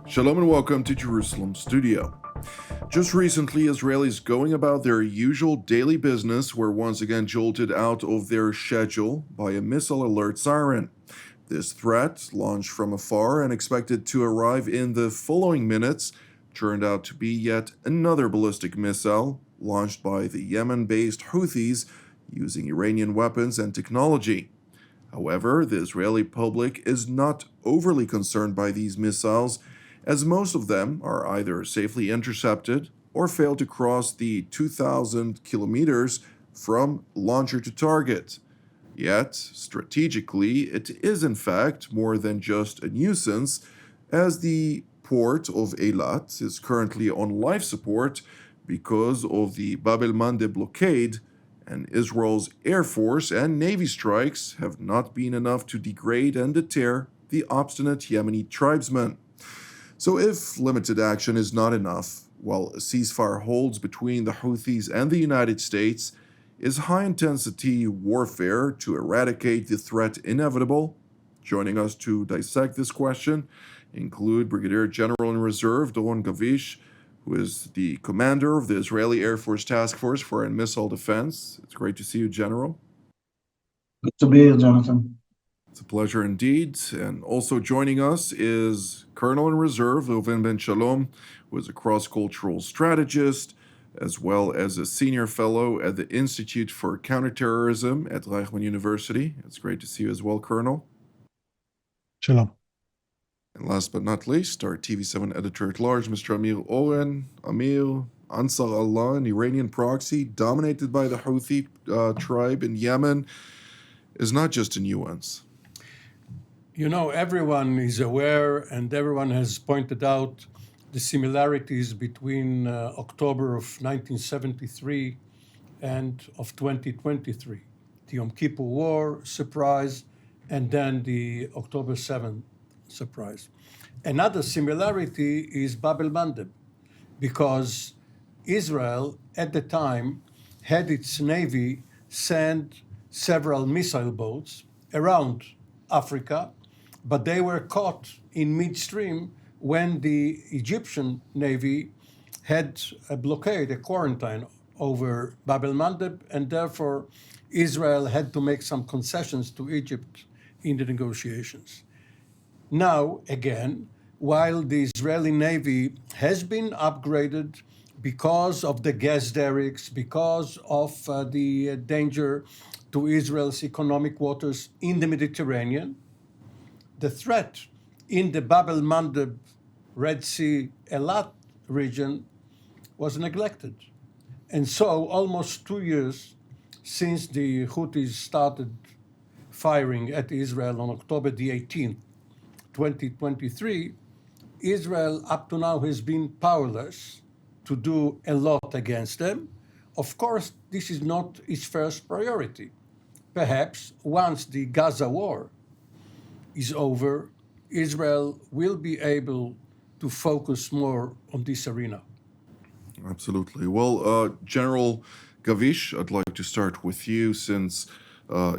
Shalom and welcome to Jerusalem Studio. Just recently, Israelis going about their usual daily business were once again jolted out of their schedule by a missile alert siren. This threat, launched from afar and expected to arrive in the following minutes, turned out to be yet another ballistic missile launched by the Yemen-based Houthies using Iranian weapons and technology. However, the Israeli public is not overly concerned by these missiles, as most of them are either safely intercepted or fail to cross the 2,000 kilometers from launcher to target. Yet, strategically, it is in fact more than just a nuisance, as the port of Elath is currently on life support because of the Bab-el-Mandeb blockade, and Israel's Air Force and Navy strikes have not been enough to degrade and deter the obstinate Yemenite tribesmen. So if limited action is not enough, while a ceasefire holds between the Houthis and the United States, is high-intensity warfare to eradicate the threat inevitable? Joining us to dissect this question include Brigadier General in Reserve Doron Gavish, who is the commander of the Israeli Air Force Task Force for Air and Missile Defense. It's great to see you, General. Good to be here, Jonathan. It's a pleasure indeed. And also joining us is Colonel in Reserve Reuven Ben Shalom, who is a cross-cultural strategist, as well as a senior fellow at the Institute for Counterterrorism at Reichman University. It's great to see you as well, Colonel. Shalom. And last but not least, our TV7 editor-at-large, Mr. Amir Oren. Amir, Ansar Allah, an Iranian proxy dominated by the Houthi tribe in Yemen, is not just a nuance. You know, everyone is aware and everyone has pointed out the similarities between October of 1973 and of 2023. The Yom Kippur War surprise and then the October 7th surprise. Another similarity is Bab-el-Mandeb, because Israel at the time had its navy send several missile boats around Africa, but they were caught in midstream when the Egyptian navy had a blockade, a quarantine over Bab-el-Mandeb, and therefore Israel had to make some concessions to Egypt in the negotiations. Now, again, while the Israeli Navy has been upgraded because of the gas derricks, because of the danger to Israel's economic waters in the Mediterranean, the threat in the Bab-el-Mandeb, Red Sea, Elath region was neglected. And so almost 2 years since the Houthis started firing at Israel on October the 18th, 2023, Israel up to now has been powerless to do a lot against them. Of course, this is not its first priority. Perhaps once the Gaza war is over, Israel will be able to focus more on this arena. Absolutely. Well, General Gavish, I'd like to start with you since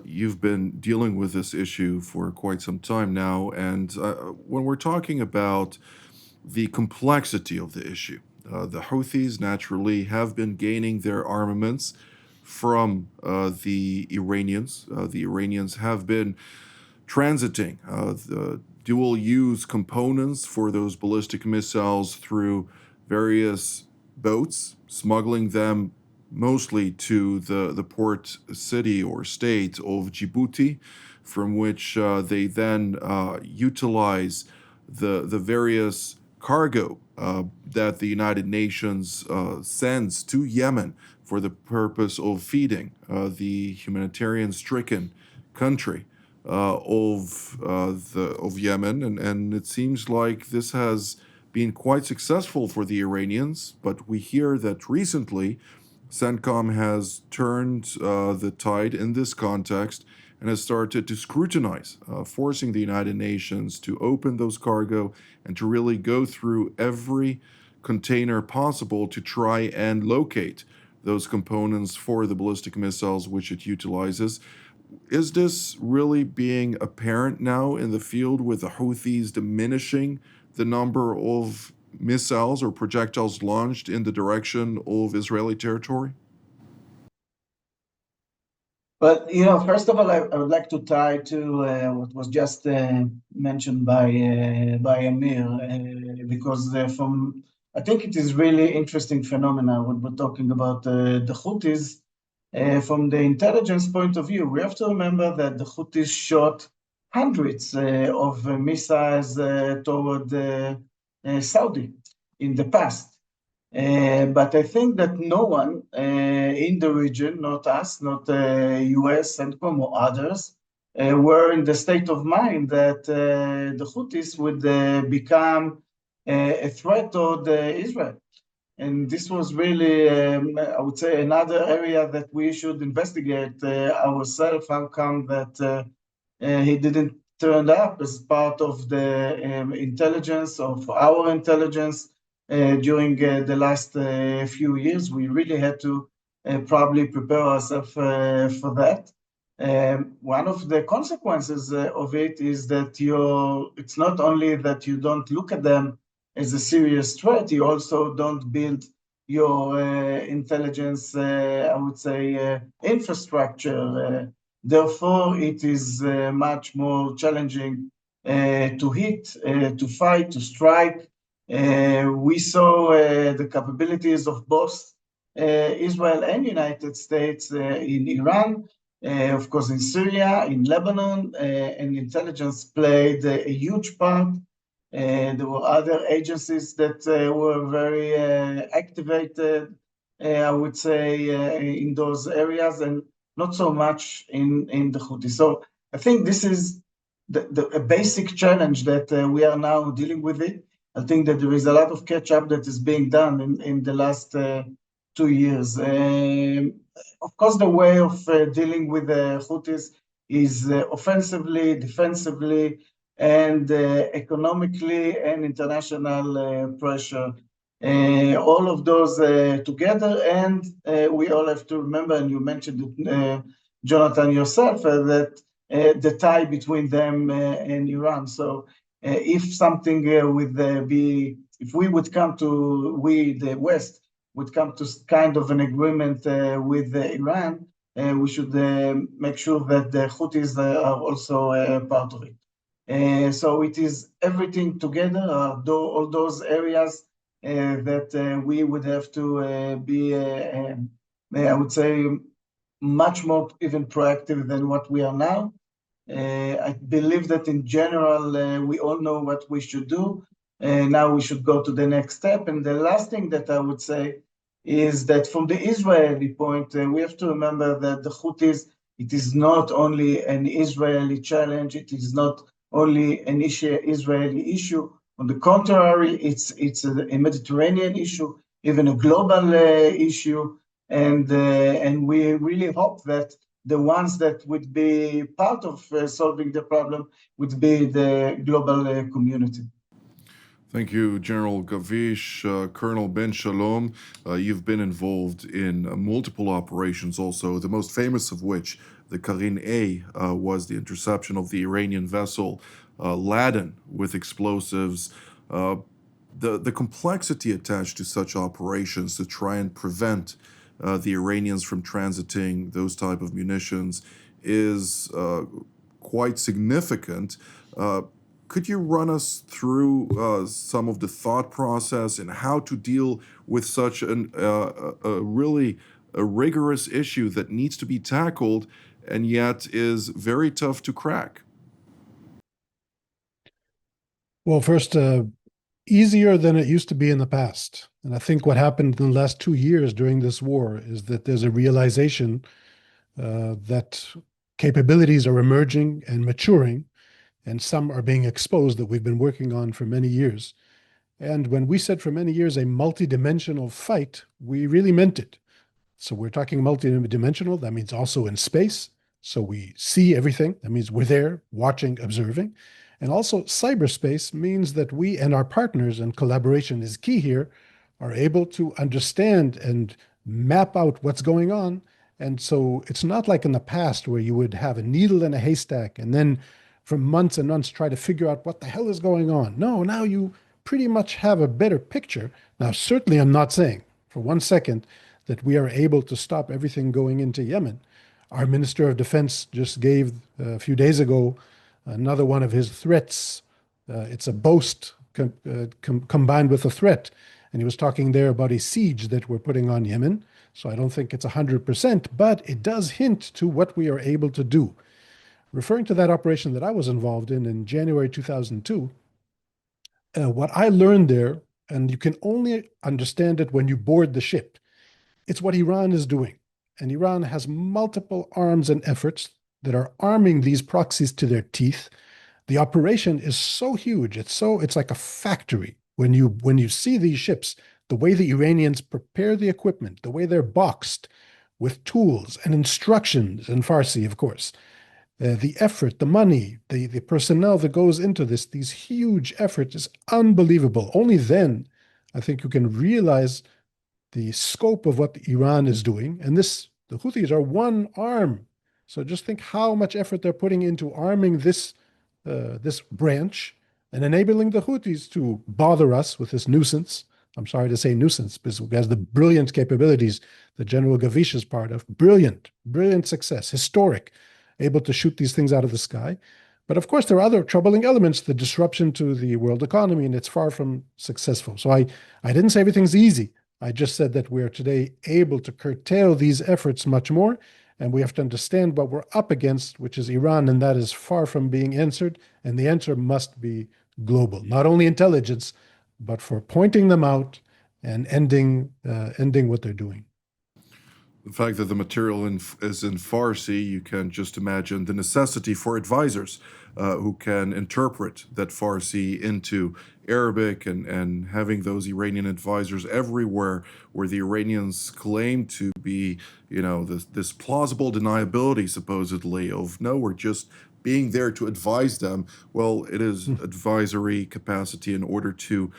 you've been dealing with this issue for quite some time now. And when we're talking about the complexity of the issue, the Houthis naturally have been gaining their armaments from the Iranians. The Iranians have been transiting the dual-use components for those ballistic missiles through various boats, smuggling them mostly to the port city or state of Djibouti, from which they then utilize the various cargo that the United Nations sends to Yemen for the purpose of feeding the humanitarian-stricken country of Yemen, and it seems like this has been quite successful for the Iranians. But we hear that recently, CENTCOM has turned the tide in this context and has started to scrutinize, forcing the United Nations to open those cargo and to really go through every container possible to try and locate those components for the ballistic missiles which it utilizes. Is this really being apparent now in the field with the Houthis diminishing the number of missiles or projectiles launched in the direction of Israeli territory? But first of all, I would like to tie to what was just mentioned by Amir, because I think it is really interesting phenomena when we're talking about the Houthis. From the intelligence point of view, we have to remember that the Houthis shot hundreds of missiles toward Saudi in the past. But I think that no one in the region, not us, not US, CENTCOM or others, were in the state of mind that the Houthis would become a threat toward Israel. And this was really, I would say, another area that we should investigate ourselves. How come that he didn't turn up as part of the intelligence, of our intelligence, during the last few years? We really had to probably prepare ourselves for that. One of the consequences of it is that it's not only that you don't look at them as a serious threat, you also don't build your intelligence, I would say, infrastructure. Therefore, it is much more challenging to hit, to fight, to strike. We saw the capabilities of both Israel and United States in Iran, of course, in Syria, in Lebanon, and intelligence played a huge part. There were other agencies that were very activated, I would say, in those areas, and not so much in the Houthi. So I think this is a basic challenge that we are now dealing with it. I think that there is a lot of catch-up that is being done in the last 2 years. Of course, the way of dealing with the Houthis is offensively, defensively, and economically and international pressure. All of those together, and we all have to remember, and you mentioned it, Jonathan, yourself, that the tie between them and Iran. So if something if we would come to, the West, would come to kind of an agreement with Iran, we should make sure that the Houthis are also part of it. So it is everything together, all those areas that we would have to be, I would say, much more even proactive than what we are now. I believe that in general, we all know what we should do. Now we should go to the next step. And the last thing that I would say is that from the Israeli point, we have to remember that the Houthis, it is not only an Israeli challenge, it is not only an Israeli issue. On the contrary, it's a Mediterranean issue, even a global issue. And we really hope that the ones that would be part of solving the problem would be the global community. Thank you, General Gavish. Colonel Ben Shalom, you've been involved in multiple operations also, the most famous of which, the Karin A, was the interception of the Iranian vessel laden with explosives. The complexity attached to such operations to try and prevent the Iranians from transiting those type of munitions is quite significant. Could you run us through some of the thought process and how to deal with such a really rigorous issue that needs to be tackled and yet is very tough to crack? Well, first, easier than it used to be in the past. And I think what happened in the last 2 years during this war is that there's a realization that capabilities are emerging and maturing, and some are being exposed that we've been working on for many years. And when we said for many years a multi-dimensional fight, we really meant it. So we're talking multi-dimensional, that means also in space. So we see everything, that means we're there, watching, observing. And also cyberspace means that we and our partners, and collaboration is key here, are able to understand and map out what's going on. And so it's not like in the past where you would have a needle in a haystack and then for months and months try to figure out what the hell is going on. No, now you pretty much have a better picture. Now, certainly I'm not saying for 1 second that we are able to stop everything going into Yemen. Our Minister of Defense just gave a few days ago another one of his threats. It's a boast combined with a threat. And he was talking there about a siege that we're putting on Yemen. So I don't think it's 100%, but it does hint to what we are able to do. Referring to that operation that I was involved in January 2002, what I learned there, and you can only understand it when you board the ship, it's what Iran is doing. And Iran has multiple arms and efforts that are arming these proxies to their teeth. The operation is so huge, it's like a factory. When you see these ships, the way the Iranians prepare the equipment, the way they're boxed with tools and instructions in Farsi, of course, the effort, the money, the personnel that goes into these huge efforts is unbelievable. Only then I think you can realize the scope of what Iran is doing. And the Houthis are one arm. So just think how much effort they're putting into arming this branch and enabling the Houthis to bother us with this nuisance. I'm sorry to say nuisance, because it has the brilliant capabilities that General Gavish is part of. Brilliant success, historic, able to shoot these things out of the sky. But of course, there are other troubling elements, the disruption to the world economy, and it's far from successful. So I didn't say everything's easy. I just said that we are today able to curtail these efforts much more, and we have to understand what we're up against, which is Iran, and that is far from being answered, and the answer must be global. Not only intelligence, but for pointing them out and ending what they're doing. The fact that the material is in Farsi, you can just imagine the necessity for advisors who can interpret that Farsi into Arabic, and having those Iranian advisors everywhere where the Iranians claim to be, this plausible deniability supposedly of, no, we're just being there to advise them. Well, it is advisory capacity in order to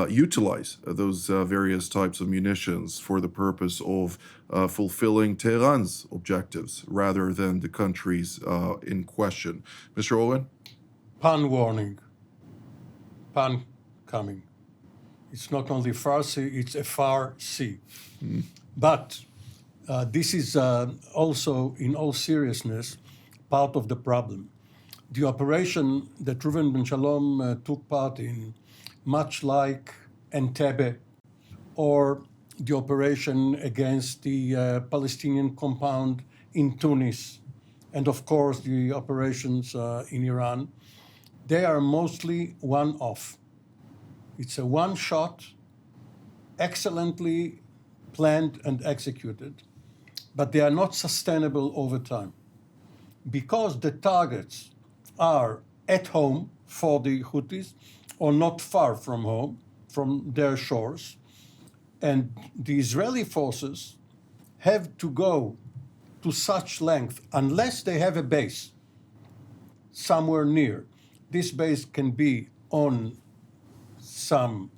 utilize those various types of munitions for the purpose of fulfilling Tehran's objectives rather than the countries in question. Mr. Owen? Pan warning. Pan coming. It's not only Farsi, it's afar-C. But this is also, in all seriousness, part of the problem. The operation that Reuven Ben Shalom took part in, much like Entebbe, or the operation against the Palestinian compound in Tunis, and of course the operations in Iran, they are mostly one-off. It's a one-shot, excellently planned and executed, but they are not sustainable over time, because the targets are at home for the Houthis or not far from home, from their shores. And the Israeli forces have to go to such length unless they have a base somewhere near. This base can be on some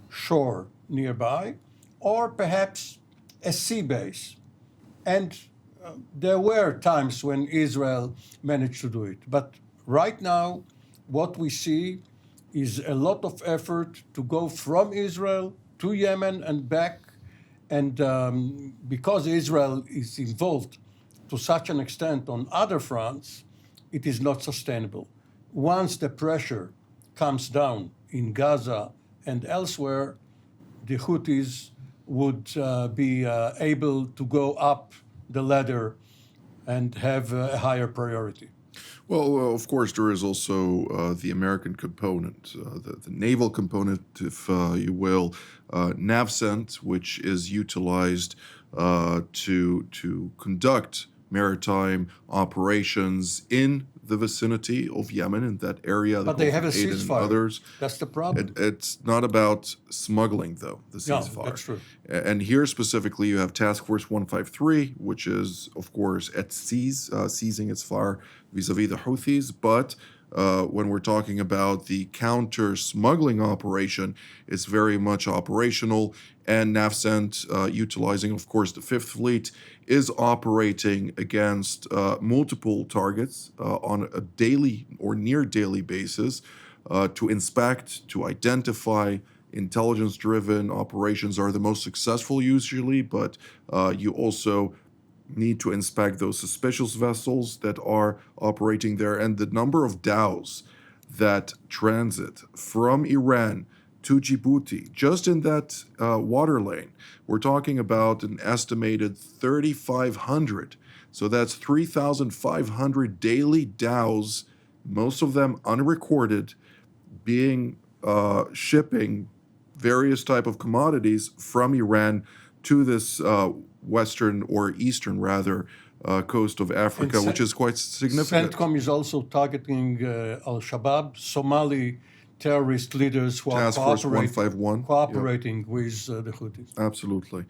shore nearby, or perhaps a sea base. And there were times when Israel managed to do it. But right now, what we see is a lot of effort to go from Israel to Yemen and back. And because Israel is involved to such an extent on other fronts, it is not sustainable. Once the pressure comes down in Gaza and elsewhere, the Houthis would be able to go up the ladder and have a higher priority. Well, of course, there is also the American component, the naval component, if you will, NAVCENT, which is utilized to conduct maritime operations in the vicinity of Yemen, in that area. But they have a ceasefire. Others. That's the problem. It's not about smuggling, though, the ceasefire. No, that's true. And here specifically, you have Task Force 153, which is, of course, at seas, seizing its fire vis-a-vis the Houthis. But when we're talking about the counter-smuggling operation, it's very much operational. And NAVCENT, utilizing, of course, the Fifth Fleet, is operating against multiple targets on a daily or near daily basis. to inspect, to identify. Intelligence-driven operations are the most successful usually, but you also need to inspect those suspicious vessels that are operating there. And the number of dhows that transit from Iran to Djibouti, just in that water lane, we're talking about an estimated 3,500. So that's 3,500 daily dhows, most of them unrecorded, being shipping various type of commodities from Iran to this western or eastern rather coast of Africa, which is quite significant. CENTCOM is also targeting Al-Shabaab, Somali terrorist leaders who Task are Force 151. cooperating with the Houthis. Absolutely.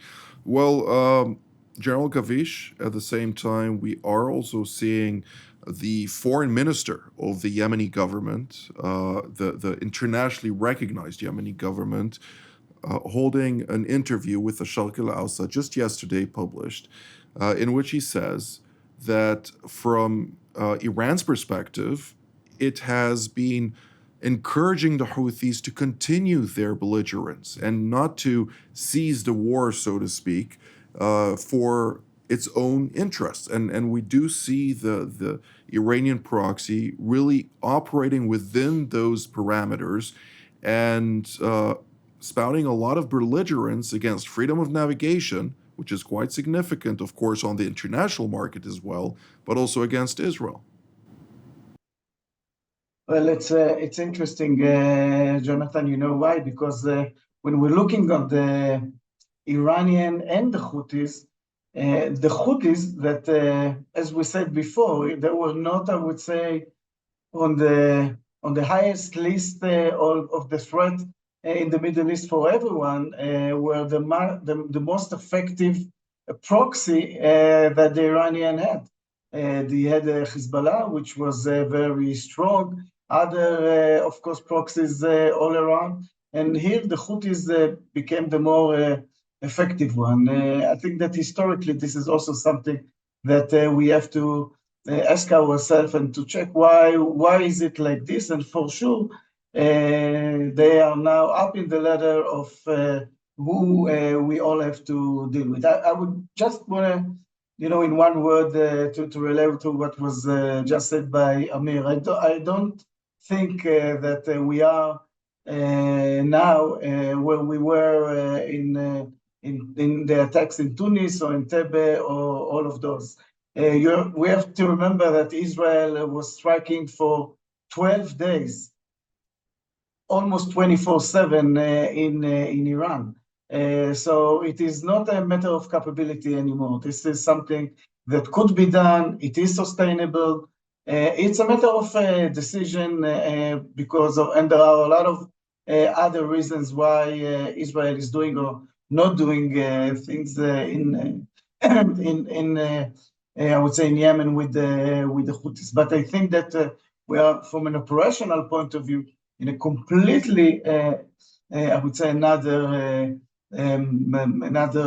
Well, General Gavish, at the same time, we are also seeing the foreign minister of the Yemeni government, the internationally recognized Yemeni government, holding an interview with the Sharq al-Awsat just yesterday published, in which he says that from Iran's perspective, it has been encouraging the Houthis to continue their belligerence and not to seize the war, so to speak, for its own interests. And we do see the Iranian proxy really operating within those parameters and spouting a lot of belligerence against freedom of navigation, which is quite significant, of course, on the international market as well, but also against Israel. Well, it's interesting, Jonathan. You know why? Because when we're looking at the Iranian and the Houthis that, as we said before, they were not, I would say, on the highest list of the threat in the Middle East for everyone, were the most effective proxy that the Iranian had. They had Hezbollah, which was very strong. Other, of course, proxies all around. And here the Houthis became the more effective one. I think that historically this is also something that we have to ask ourselves and to check why is it like this. And for sure, they are now up in the ladder of who we all have to deal with. I would just want to, in one word, to relate to what was just said by Amir. I don't think that we are now where we were in the attacks in Tunis or in Tebe or all of those. We have to remember that Israel was striking for 12 days, almost 24/7 in Iran. So it is not a matter of capability anymore. This is something that could be done. It is sustainable. It's a matter of decision and there are a lot of other reasons why Israel is doing or not doing things in I would say in Yemen with the Houthis. But I think that we are, from an operational point of view, in a completely I would say another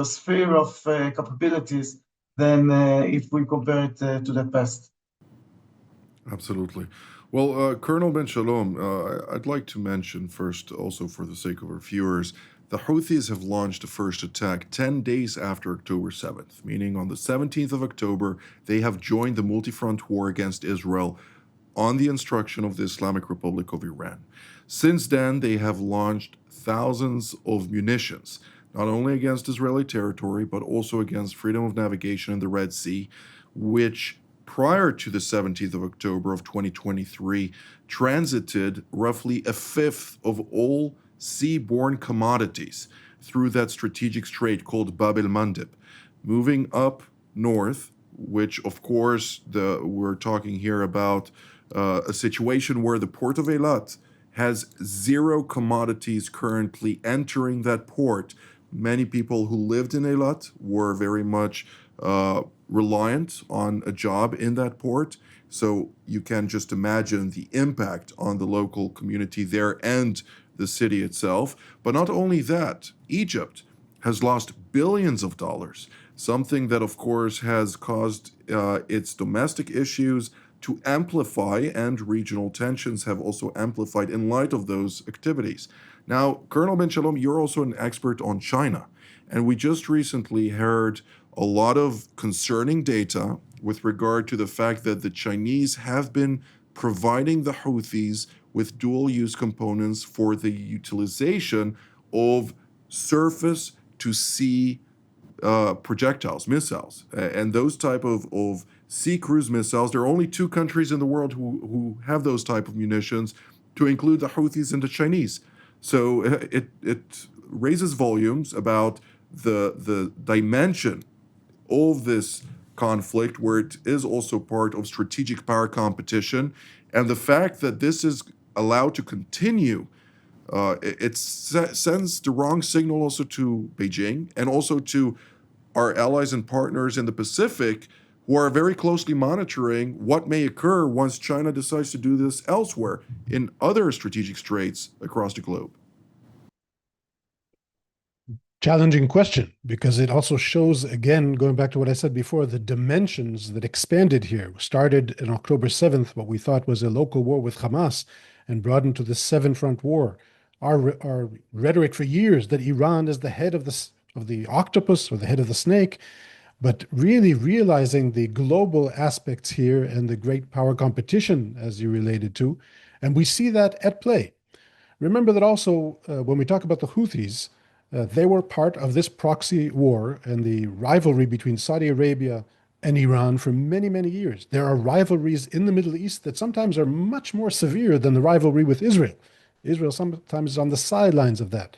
sphere of capabilities than if we compare it to the past. Absolutely. Well, Colonel Ben Shalom, I'd like to mention first, also for the sake of our viewers, the Houthis have launched the first attack 10 days after October 7th, meaning on the 17th of October, they have joined the multi-front war against Israel on the instruction of the Islamic Republic of Iran. Since then, they have launched thousands of munitions, not only against Israeli territory, but also against freedom of navigation in the Red Sea, which prior to the 17th of October of 2023, transited roughly a fifth of all seaborne commodities through that strategic strait called Bab-el-Mandeb. Moving up north, which of course we're talking here about a situation where the port of Elath has zero commodities currently entering that port. Many people who lived in Elath were very much reliant on a job in that port. So you can just imagine the impact on the local community there and the city itself. But not only that, Egypt has lost billions of dollars, something that of course has caused its domestic issues, to amplify, and regional tensions have also amplified in light of those activities. Now, Colonel Ben Shalom, you're also an expert on China, and we just recently heard a lot of concerning data with regard to the fact that the Chinese have been providing the Houthis with dual-use components for the utilization of surface-to-sea projectiles, missiles, and those type of sea cruise missiles. There are only two countries in the world who have those type of munitions, to include the Houthis and the Chinese. So it raises volumes about the dimension of this conflict, where it is also part of strategic power competition, and the fact that this is allowed to continue, it sends the wrong signal also to Beijing and also to our allies and partners in the Pacific, who are very closely monitoring what may occur once China decides to do this elsewhere in other strategic straits across the globe. Challenging question, because it also shows, again, going back to what I said before, the dimensions that expanded here. Started on October 7th, what we thought was a local war with Hamas, and broadened to the seven-front war. Our rhetoric for years that Iran is the head of the octopus, or the head of the snake, but really realizing the global aspects here and the great power competition, as you related to, and we see that at play. Remember that also, when we talk about the Houthis, they were part of this proxy war and the rivalry between Saudi Arabia and Iran for many, many years. There are rivalries in the Middle East that sometimes are much more severe than the rivalry with Israel. Israel sometimes is on the sidelines of that.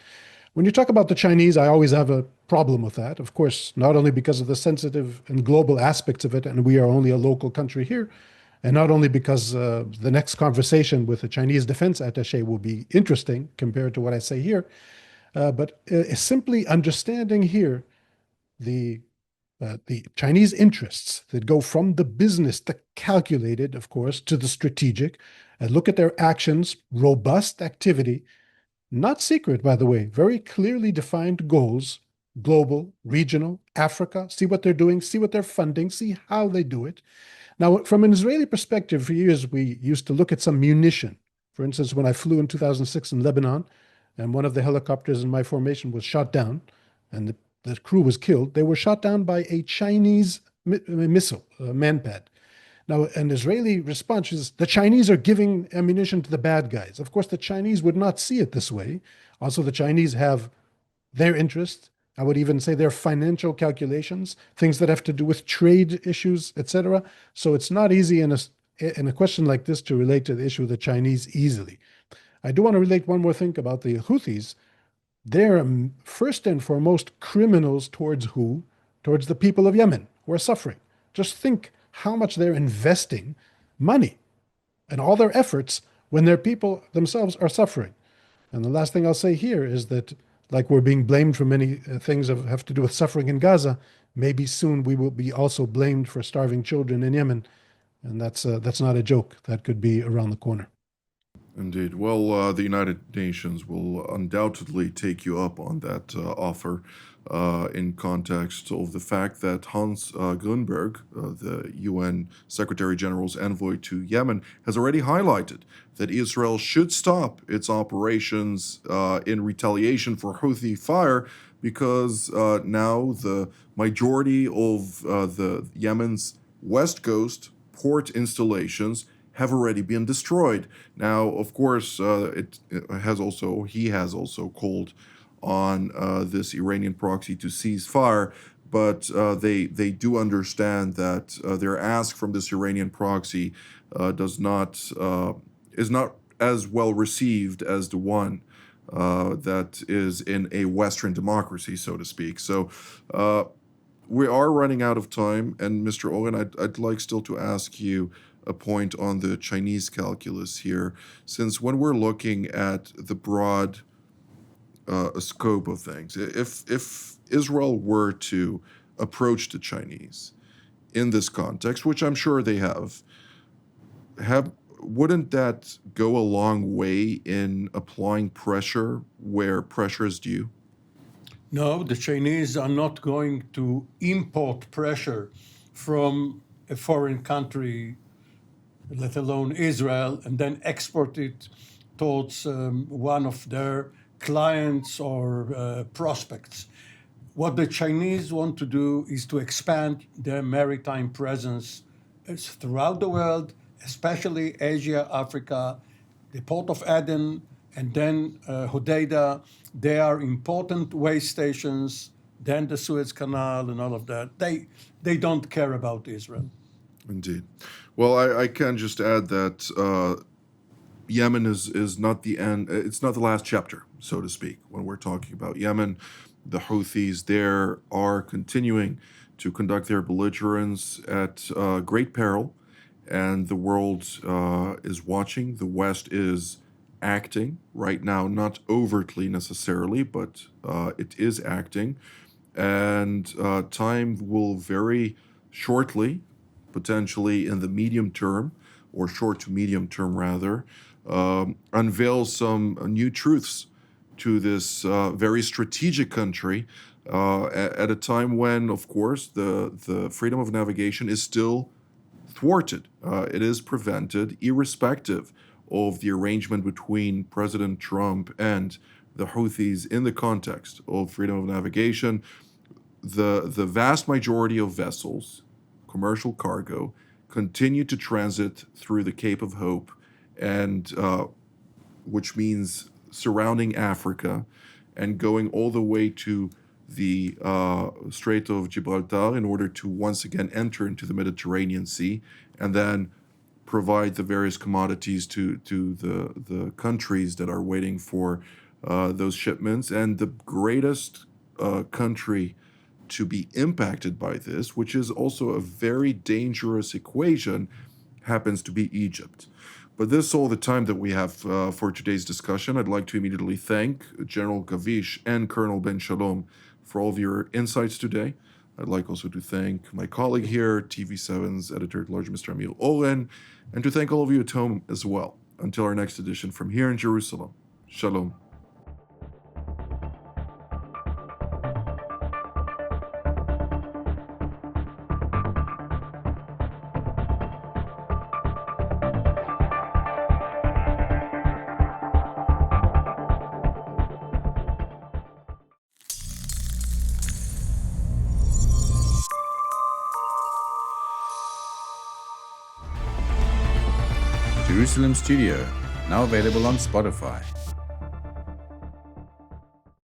When you talk about the Chinese, I always have a problem with that. Of course, not only because of the sensitive and global aspects of it, and we are only a local country here, and not only because the next conversation with the Chinese defense attaché will be interesting compared to what I say here, but simply understanding here the Chinese interests that go from the business, the calculated, of course, to the strategic, and look at their actions, robust activity, not secret, by the way, very clearly defined goals, global, regional, Africa, see what they're doing, see what they're funding, see how they do it. Now, from an Israeli perspective, for years, we used to look at some munition. For instance, when I flew in 2006 in Lebanon, and one of the helicopters in my formation was shot down, and the crew was killed, they were shot down by a Chinese missile, manpad. Now, an Israeli response is, the Chinese are giving ammunition to the bad guys. Of course, the Chinese would not see it this way. Also, the Chinese have their interests. I would even say their financial calculations, things that have to do with trade issues, etc. So it's not easy in a question like this to relate to the issue of the Chinese easily. I do want to relate one more thing about the Houthis. They're first and foremost criminals towards who? Towards the people of Yemen who are suffering. Just think how much they're investing money and all their efforts when their people themselves are suffering. And the last thing I'll say here is that, like we're being blamed for many things that have to do with suffering in Gaza, maybe soon we will be also blamed for starving children in Yemen. And that's not a joke. That could be around the corner. Indeed. Well, the United Nations will undoubtedly take you up on that offer in context of the fact that Hans Grunberg, the UN Secretary General's envoy to Yemen, has already highlighted that Israel should stop its operations in retaliation for Houthi fire, because now the majority of the Yemen's west coast port installations have already been destroyed. Now, of course, he has also called on this Iranian proxy to cease fire, but they do understand that their ask from this Iranian proxy is not as well received as the one that is in a Western democracy, so to speak. So we are running out of time, and Mr. Owen, I'd like still to ask you a point on the Chinese calculus here, since when we're looking at the broad scope of things, if Israel were to approach the Chinese in this context, which I'm sure they wouldn't that go a long way in applying pressure where pressure is due? No, the Chinese are not going to import pressure from a foreign country let alone Israel, and then export it towards one of their clients or prospects. What the Chinese want to do is to expand their maritime presence throughout the world, especially Asia, Africa, the port of Aden, and then Hodeidah. They are important way stations, then the Suez Canal and all of that. They don't care about Israel. Indeed. Well, I can just add that Yemen is not the end. It's not the last chapter, so to speak. When we're talking about Yemen, the Houthis there are continuing to conduct their belligerence at great peril, and the world is watching. The West is acting right now, not overtly necessarily, but it is acting. And time will very shortly, potentially in the medium term, or short to medium term rather, unveil some new truths to this very strategic country at a time when, of course, the freedom of navigation is still thwarted. It is prevented, irrespective of the arrangement between President Trump and the Houthis in the context of freedom of navigation. The vast majority of vessels, commercial cargo, continue to transit through the Cape of Hope, and which means surrounding Africa and going all the way to the Strait of Gibraltar in order to once again enter into the Mediterranean Sea and then provide the various commodities to the countries that are waiting for those shipments. And the greatest country to be impacted by this, which is also a very dangerous equation, happens to be Egypt. But this is all the time that we have for today's discussion. I'd like to immediately thank General Gavish and Colonel Ben Shalom for all of your insights today. I'd like also to thank my colleague here, TV7's editor-at-large, Mr. Amir Oren, and to thank all of you at home as well. Until our next edition from here in Jerusalem. Shalom. Jerusalem Studio, now available on Spotify.